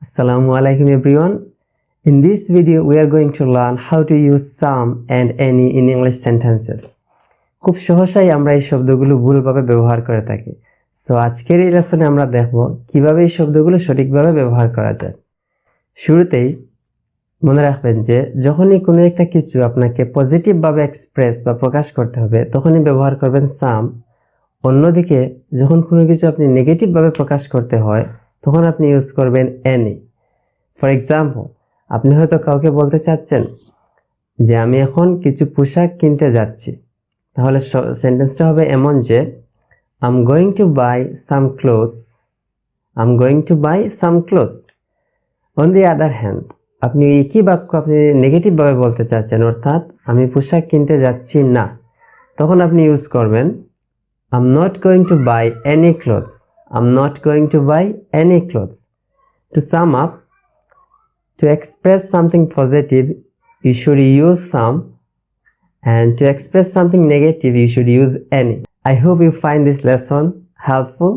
Assalamu alaikum everyone. In this video we are going to learn how to use some and any in English sentences. খুব সহজেই আমরা এই শব্দগুলো ভুলভাবে ব্যবহার করে থাকি। সো আজকের এই লেসনে আমরা দেখব কিভাবে এই শব্দগুলো সঠিকভাবে ব্যবহার করা যায়। শুরুতেই মনে রাখবেন যে যখনই কোনো একটা কিছু আপনাকে পজিটিভ ভাবে এক্সপ্রেস বা প্রকাশ করতে হবে তখনই ব্যবহার করবেন some। অন্যদিকে যখন কোনো কিছু আপনি নেগেটিভ ভাবে প্রকাশ করতে হয় তখন আপনি ইউজ করবেন any। ফর এক্সাম্পল, আপনি হয়তো কাউকে বলতে চাচ্ছেন যে আমি এখন কিছু পোশাক কিনতে যাচ্ছি, তাহলে সেন্টেন্সটা হবে এমন যে I'm going to buy some clothes. I'm going to buy some clothes. On the other hand, আপনি একই বাক্য আপনি নেগেটিভ ভাবে বলতে চাচ্ছেন, অর্থাৎ আমি পোশাক কিনতে যাচ্ছি না, তখন আপনি ইউজ করবেন I'm not going to buy any clothes. I'm not going to buy any clothes. To sum up, to express something positive, you should use some, and to express something negative, you should use any. I hope you find this lesson helpful.